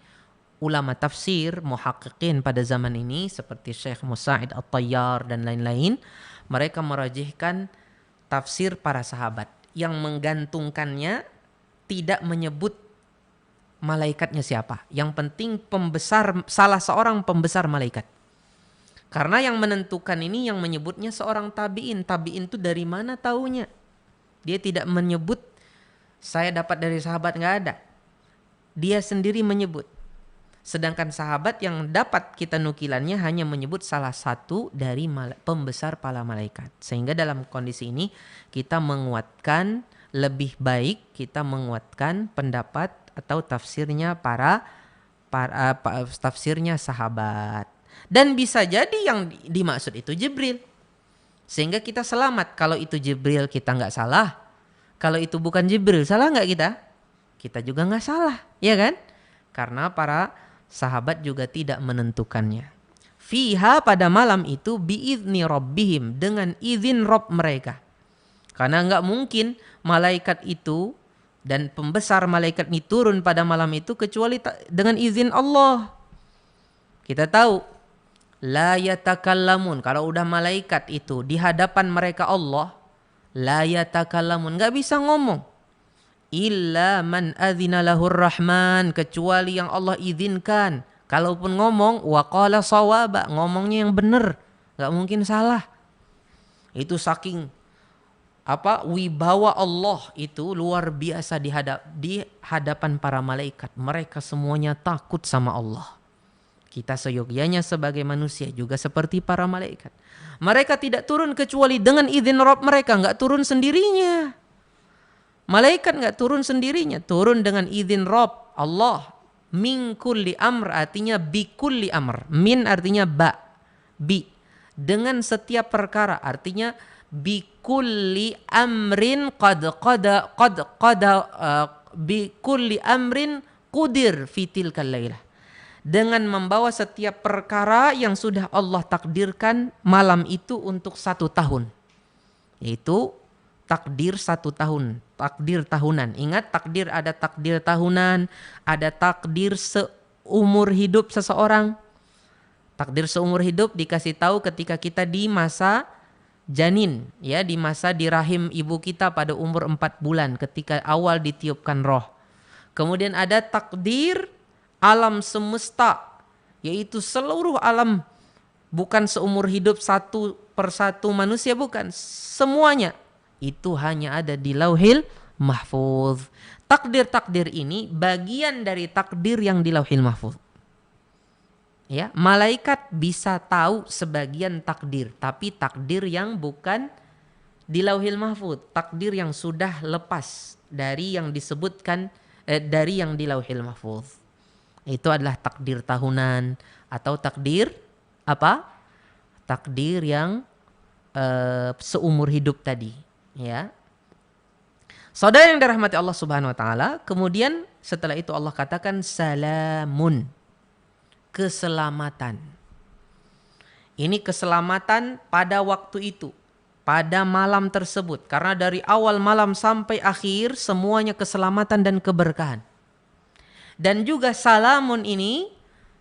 ulama tafsir, muhaqqiqin pada zaman ini seperti Syekh Musa'id At-Tayyar dan lain-lain, mereka merajihkan tafsir para sahabat yang menggantungkannya tidak menyebut malaikatnya siapa. Yang penting salah seorang pembesar malaikat. Karena yang menentukan ini yang menyebutnya seorang tabi'in. Tabi'in itu dari mana taunya? Dia tidak menyebut saya dapat dari sahabat, nggak ada. Dia sendiri menyebut Sedangkan sahabat yang dapat kita nukilannya hanya menyebut salah satu dari pembesar para malaikat. Sehingga dalam kondisi ini kita menguatkan, lebih baik kita menguatkan pendapat atau tafsirnya tafsirnya sahabat. Dan bisa jadi yang dimaksud itu Jibril. Sehingga kita selamat. Kalau itu Jibril kita nggak salah. Kalau itu bukan Jibril, salah nggak kita? Kita juga nggak salah, ya kan? Karena para sahabat juga tidak menentukannya. Fiha, pada malam itu, biizni rabbihim, dengan izin Rabb mereka. Karena nggak mungkin malaikat itu dan pembesar malaikat ini turun pada malam itu kecuali dengan izin Allah. Kita tahu, la yatakallamun, kalau udah malaikat itu di hadapan mereka Allah, la yatakallamun, nggak bisa ngomong. Illa man adzina lahur rahman, kecuali yang Allah izinkan. Kalaupun ngomong, waqala shawaba, ngomongnya yang benar, nggak mungkin salah. Itu saking wibawa Allah itu luar biasa di hadapan para malaikat. Mereka semuanya takut sama Allah. Kita seyogyanya sebagai manusia juga seperti para malaikat. Mereka tidak turun kecuali dengan izin Rabb mereka, nggak turun sendirinya. Malaikat nggak turun sendirinya, turun dengan izin Rabb Allah. Min kulli amr artinya bi kulli amr. Min artinya bi. Dengan setiap perkara artinya bi kulli amrin bi kulli amrin qudir fi tilkal lailah. Dengan membawa setiap perkara yang sudah Allah takdirkan malam itu untuk 1 tahun. Yaitu takdir 1 tahun, takdir tahunan. Ingat, takdir ada takdir tahunan, ada takdir seumur hidup seseorang. Takdir seumur hidup dikasih tahu ketika kita di masa janin, ya, di masa di rahim ibu kita pada umur 4 bulan ketika awal ditiupkan roh. Kemudian ada takdir alam semesta, yaitu seluruh alam, bukan seumur hidup satu persatu manusia, bukan, semuanya. Itu hanya ada di Lauhil Mahfuz. Takdir-takdir ini bagian dari takdir yang di Lauhil Mahfuz. Ya, malaikat bisa tahu sebagian takdir, tapi takdir yang bukan di Lauhil Mahfuz, takdir yang sudah lepas dari yang disebutkan dari yang di Lauhil Mahfuz. Itu adalah takdir tahunan atau takdir apa? Takdir yang seumur hidup tadi. Ya, saudara yang dirahmati Allah Subhanahu Wa Taala. Kemudian setelah itu Allah katakan salamun, keselamatan. Ini keselamatan pada waktu itu, pada malam tersebut. Karena dari awal malam sampai akhir semuanya keselamatan dan keberkahan. Dan juga salamun ini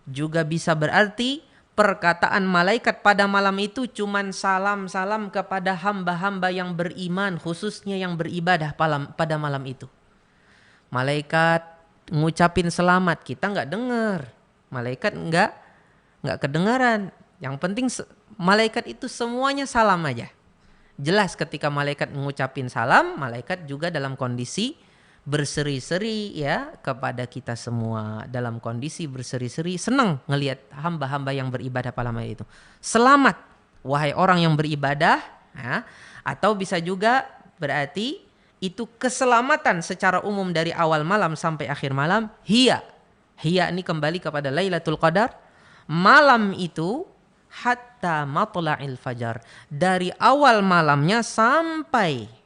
juga bisa berarti perkataan malaikat pada malam itu cuman salam-salam kepada hamba-hamba yang beriman, khususnya yang beribadah pada malam itu. Malaikat ngucapin selamat, kita nggak dengar. Malaikat nggak kedengaran. Yang penting malaikat itu semuanya salam aja. Jelas ketika malaikat mengucapin salam, malaikat juga dalam kondisi berseri-seri, ya, kepada kita semua, dalam kondisi berseri-seri, senang ngelihat hamba-hamba yang beribadah pada malam itu. Selamat wahai orang yang beribadah, ya. Atau bisa juga berarti itu keselamatan secara umum dari awal malam sampai akhir malam. Hiya ini kembali kepada Lailatul Qadar. Malam itu hatta matla'il fajar, dari awal malamnya sampai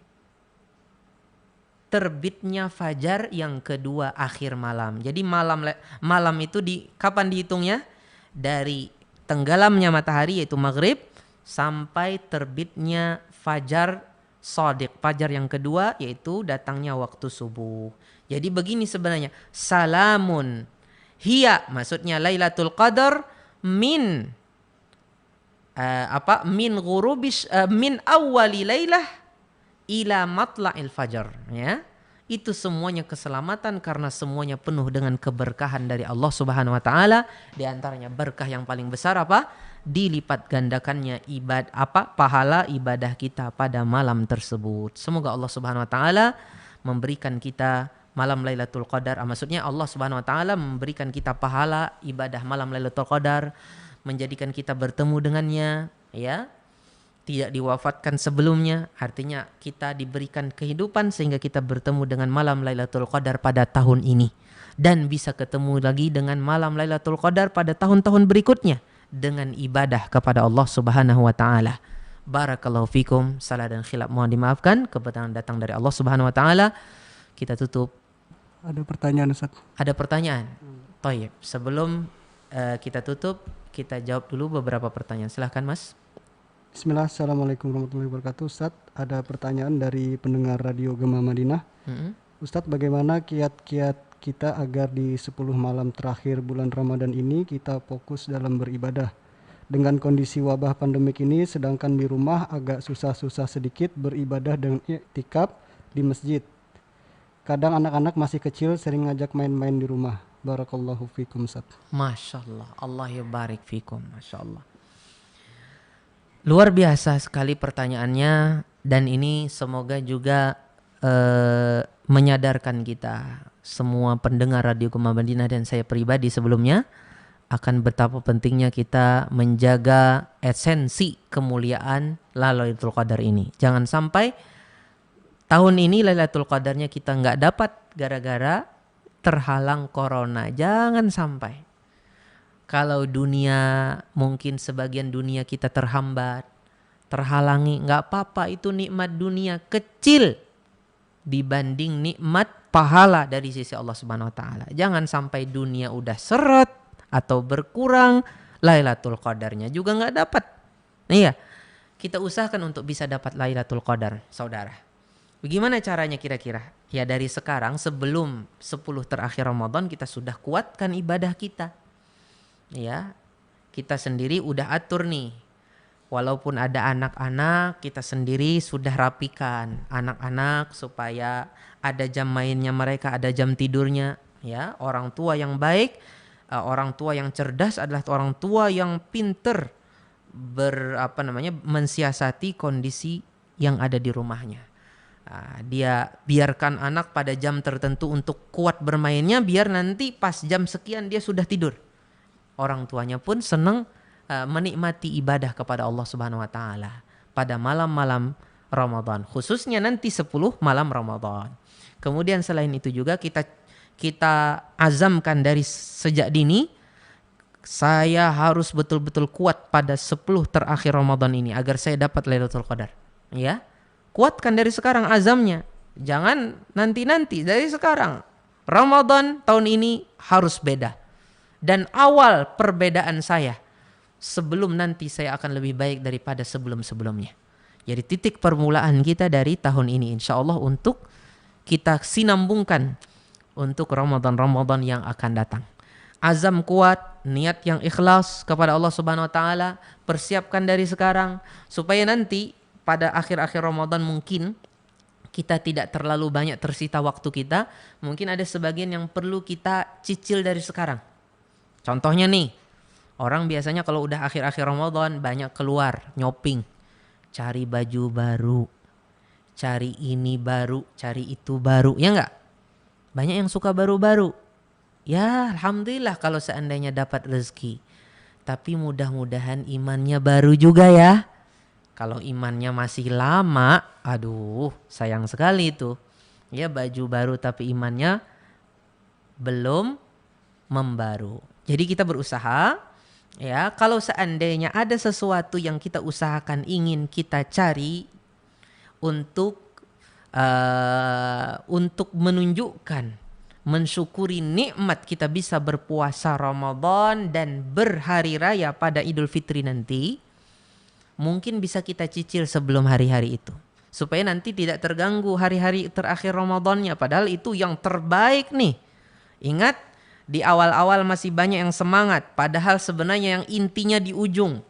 terbitnya fajar yang kedua akhir malam. Jadi malam itu kapan dihitungnya? Dari tenggelamnya matahari yaitu maghrib sampai terbitnya fajar shadiq, fajar yang kedua, yaitu datangnya waktu subuh. Jadi begini sebenarnya, salamun hiya, maksudnya Lailatul Qadar min min awwali lailah ila matla'il fajar, ya. Itu semuanya keselamatan karena semuanya penuh dengan keberkahan dari Allah Subhanahu wa taala. Di antaranya berkah yang paling besar apa? Dilipat gandakannya pahala ibadah kita pada malam tersebut. Semoga Allah Subhanahu wa taala memberikan kita malam Lailatul Qadar. Maksudnya Allah Subhanahu wa taala memberikan kita pahala ibadah malam Lailatul Qadar, menjadikan kita bertemu dengannya, ya. Tidak diwafatkan sebelumnya, artinya kita diberikan kehidupan sehingga kita bertemu dengan malam Lailatul Qadar pada tahun ini dan bisa ketemu lagi dengan malam Lailatul Qadar pada tahun-tahun berikutnya dengan ibadah kepada Allah Subhanahu wa taala. Barakallahu fikum. Salah dan khilaf mohon dimaafkan. Kebetulan datang dari Allah Subhanahu wa taala. Kita tutup. Ada pertanyaan, Ustaz? Ada pertanyaan? Thayyib. Sebelum kita tutup, kita jawab dulu beberapa pertanyaan. Silahkan Mas. Bismillah, Assalamualaikum warahmatullahi wabarakatuh. Ustaz, ada pertanyaan dari pendengar Radio Gema Madinah. Ustaz, bagaimana kiat-kiat kita agar di 10 malam terakhir bulan Ramadan ini kita fokus dalam beribadah? Dengan kondisi wabah pandemik ini, sedangkan di rumah agak susah-susah sedikit beribadah dengan i'tikaf di masjid. Kadang anak-anak masih kecil sering ngajak main-main di rumah. Barakallahu fikum, Ustaz. Masya Allah, Allah ya barik fikum. Masya Allah. Luar biasa sekali pertanyaannya, dan ini semoga juga menyadarkan kita semua pendengar Radio Gema Madinah dan saya pribadi sebelumnya akan betapa pentingnya kita menjaga esensi kemuliaan Lailatul Qadar ini. Jangan sampai tahun ini Lailatul Qadarnya kita nggak dapat gara-gara terhalang corona. Jangan sampai. Kalau dunia, mungkin sebagian dunia kita terhambat, terhalangi, nggak apa-apa, itu nikmat dunia kecil dibanding nikmat pahala dari sisi Allah Subhanahu wa taala. Jangan sampai dunia udah seret atau berkurang, Lailatul Qadarnya juga nggak dapat. Iya, kita usahakan untuk bisa dapat Lailatul Qadar, saudara. Bagaimana caranya kira-kira? Ya dari sekarang sebelum 10 terakhir Ramadan kita sudah kuatkan ibadah kita. Ya, kita sendiri udah atur nih. Walaupun ada anak-anak, kita sendiri sudah rapikan anak-anak supaya ada jam mainnya mereka, ada jam tidurnya. Ya, orang tua yang baik, orang tua yang cerdas adalah orang tua yang pinter mensiasati kondisi yang ada di rumahnya. Dia biarkan anak pada jam tertentu untuk kuat bermainnya, biar nanti pas jam sekian dia sudah tidur. Orang tuanya pun senang menikmati ibadah kepada Allah Subhanahu wa taala pada malam-malam Ramadan, khususnya nanti 10 malam Ramadan. Kemudian selain itu juga kita azamkan dari sejak dini, saya harus betul-betul kuat pada 10 terakhir Ramadan ini agar saya dapat Lailatul Qadar. Ya. Kuatkan dari sekarang azamnya. Jangan nanti-nanti, dari sekarang. Ramadan tahun ini harus beda. Dan awal perbedaan saya, sebelum nanti saya akan lebih baik daripada sebelum-sebelumnya. Jadi titik permulaan kita dari tahun ini insya Allah untuk kita sinambungkan untuk Ramadan-Ramadan yang akan datang. Azam kuat, niat yang ikhlas kepada Allah Subhanahu wa taala, persiapkan dari sekarang supaya nanti pada akhir-akhir Ramadan mungkin kita tidak terlalu banyak tersita waktu kita, mungkin ada sebagian yang perlu kita cicil dari sekarang. Contohnya nih, orang biasanya kalau udah akhir-akhir Ramadan banyak keluar, shopping, cari baju baru, cari ini baru, cari itu baru, ya enggak? Banyak yang suka baru-baru. Ya alhamdulillah kalau seandainya dapat rezeki. Tapi mudah-mudahan imannya baru juga ya. Kalau imannya masih lama, aduh sayang sekali itu. Ya baju baru tapi imannya belum membaru. Jadi kita berusaha, ya kalau seandainya ada sesuatu yang kita usahakan ingin kita cari untuk menunjukkan, mensyukuri nikmat kita bisa berpuasa Ramadan dan berhari raya pada Idul Fitri nanti, mungkin bisa kita cicil sebelum hari-hari itu. Supaya nanti tidak terganggu hari-hari terakhir Ramadannya. Padahal itu yang terbaik nih. Ingat, di awal-awal masih banyak yang semangat. Padahal sebenarnya yang intinya di ujung.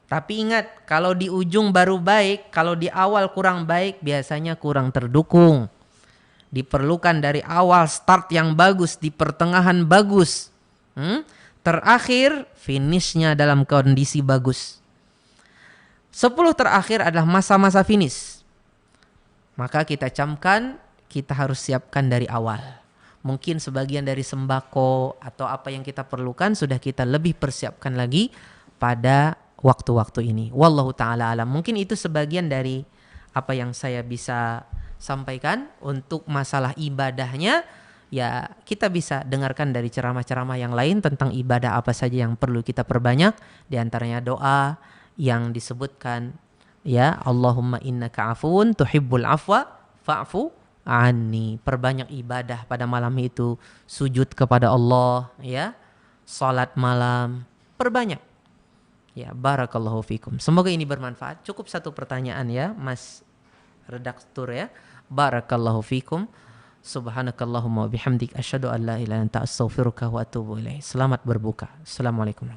Tapi ingat, kalau di ujung baru baik, kalau di awal kurang baik, biasanya kurang terdukung. Diperlukan dari awal start yang bagus, di pertengahan bagus. Terakhir, finishnya dalam kondisi bagus. 10 terakhir adalah masa-masa finish. Maka kita camkan, kita harus siapkan dari awal. Mungkin sebagian dari sembako atau apa yang kita perlukan sudah kita lebih persiapkan lagi pada waktu-waktu ini. Wallahu ta'ala alam. Mungkin itu sebagian dari apa yang saya bisa sampaikan. Untuk masalah ibadahnya, ya kita bisa dengarkan dari ceramah-ceramah yang lain tentang ibadah apa saja yang perlu kita perbanyak. Di antaranya doa yang disebutkan, ya Allahumma innaka afuun tuhibbul afwa fa'fu anni. Perbanyak ibadah pada malam itu, sujud kepada Allah, ya, salat malam, perbanyak. Ya, barakallahu fikum. Semoga ini bermanfaat. Cukup satu pertanyaan ya, Mas redaktur ya. Barakallahu fikum. Subhanakallahumma wa bihamdik asyhadu an la ilaha illa anta astaghfiruka wa atubu ilaik. Selamat berbuka. Assalamualaikum.